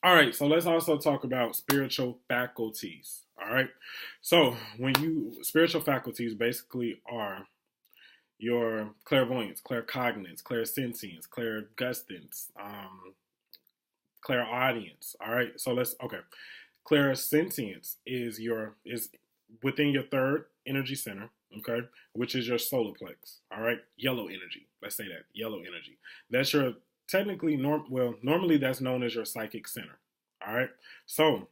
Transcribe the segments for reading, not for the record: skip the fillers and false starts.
All right, so let's also talk about spiritual faculties. All right, so spiritual faculties basically are your clairvoyance, claircognizance, clairsentience, clairgustance, clairaudience. All right, so let's okay. Clairsentience is within your third energy center, okay, which is your solar plex. All right, yellow energy. Let's say that yellow energy. That's your technically normally that's known as your psychic center. All right, so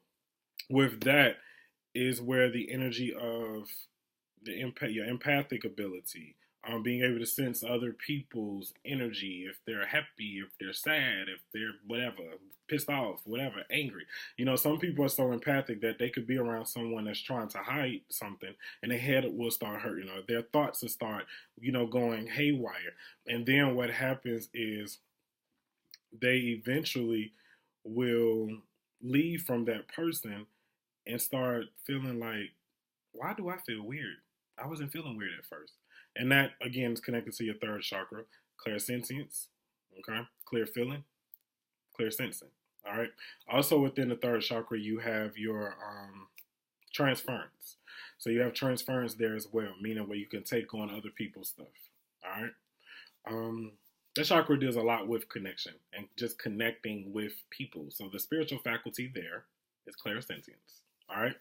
with that is where the energy of your empathic ability, being able to sense other people's energy, if they're happy, if they're sad, if they're whatever, pissed off, whatever, angry. Some people are so empathic that they could be around someone that's trying to hide something, and their head will start hurting, or their thoughts will start, going haywire. And then what happens is they eventually will leave from that person and start feeling like, why do I feel weird? I wasn't feeling weird at first. And that, again, is connected to your third chakra, clairsentience, okay? Clear feeling, clear sensing, all right? Also within the third chakra, you have your transference. So you have transference there as well, meaning where you can take on other people's stuff, all right? That chakra deals a lot with connection and just connecting with people. So the spiritual faculty there is clairsentience, all right?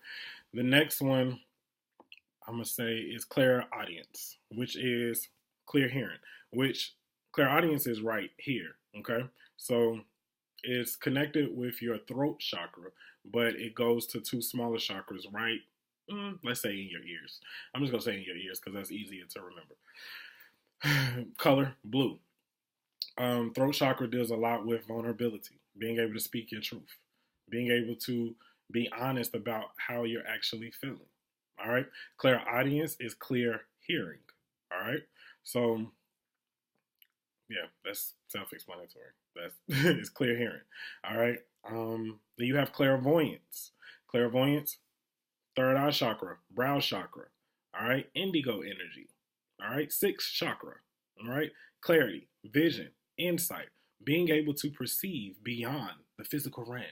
The next one I'm going to say is clairaudience, which is clear hearing, which clairaudience is right here, okay? So it's connected with your throat chakra, but it goes to two smaller chakras, right? Let's say in your ears. I'm just going to say in your ears because that's easier to remember. Color, blue. Throat chakra deals a lot with vulnerability, being able to speak your truth, being able to be honest about how you're actually feeling. All right. Clairaudience is clear hearing. All right. So, yeah, that's self-explanatory. That's it's clear hearing. All right. Then you have clairvoyance. Clairvoyance, third eye chakra, brow chakra. All right. Indigo energy. All right. Sixth chakra. All right. Clarity, vision, insight, being able to perceive beyond the physical realm.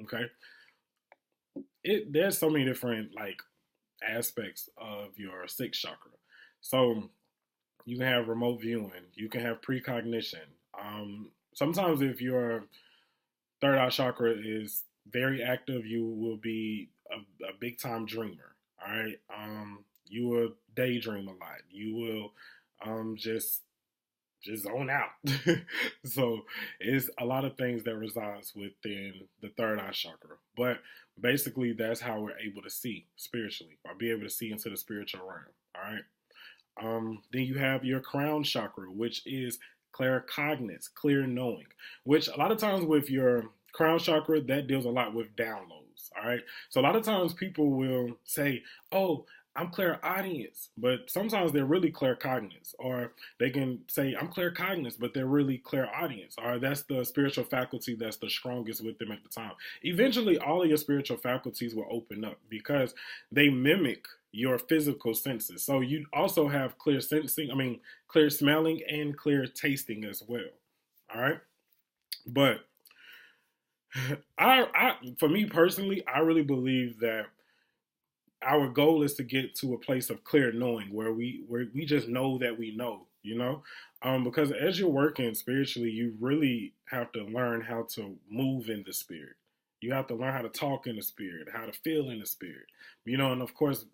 Okay. There's so many different aspects of your sixth chakra. So you can have remote viewing, you can have precognition. Sometimes if your third eye chakra is very active, you will be a big time dreamer. All right. You will daydream a lot. You will just zone out. So it's a lot of things that resides within the third eye chakra. But basically that's how we're able to see spiritually, or be able to see into the spiritual realm. All right. Then you have your crown chakra, which is claircognizance, clear knowing, which a lot of times with your crown chakra, that deals a lot with downloads. All right. So a lot of times people will say, oh, I'm clairaudience, but sometimes they're really claircognizance, or they can say I'm claircognizance, but they're really clairaudience, or that's the spiritual faculty that's the strongest with them at the time. Eventually, all of your spiritual faculties will open up because they mimic your physical senses. So you also have clear sensing, clear smelling and clear tasting as well. All right, but for me personally, I really believe that our goal is to get to a place of clear knowing where we just know that we know, because as you're working spiritually, you really have to learn how to move in the spirit. You have to learn how to talk in the spirit, how to feel in the spirit, and of course,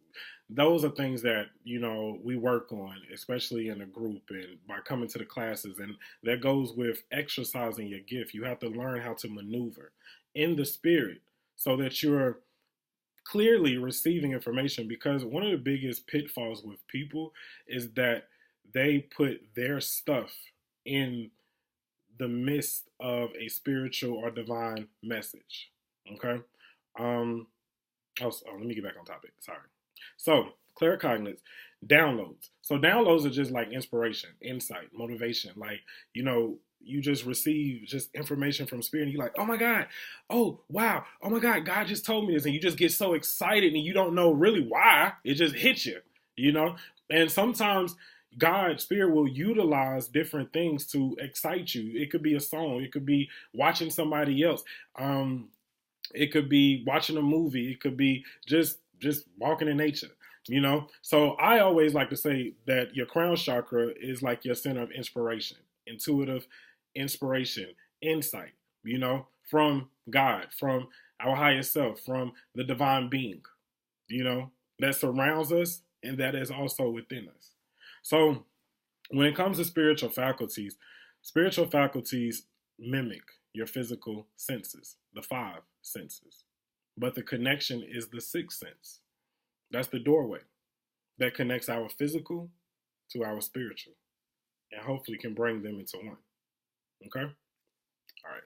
those are things that, we work on, especially in a group and by coming to the classes. And that goes with exercising your gift. You have to learn how to maneuver in the spirit so that you're clearly receiving information, because one of the biggest pitfalls with people is that they put their stuff in the midst of a spiritual or divine message. Okay. Let me get back on topic. Sorry. So claircognizance, downloads. So downloads are just like inspiration, insight, motivation. You just receive just information from spirit and you're like, oh my God, oh wow, oh my God, God just told me this. And you just get so excited and you don't know really why. It just hits you. And sometimes God, spirit will utilize different things to excite you. It could be a song. It could be watching somebody else. It could be watching a movie. It could be just walking in nature. So I always like to say that your crown chakra is like your center of inspiration, intuitive inspiration, insight, from God, from our highest self, from the divine being, that surrounds us and that is also within us. So when it comes to spiritual faculties mimic your physical senses, the five senses. But the connection is the sixth sense. That's the doorway that connects our physical to our spiritual and hopefully can bring them into one. Okay? All right.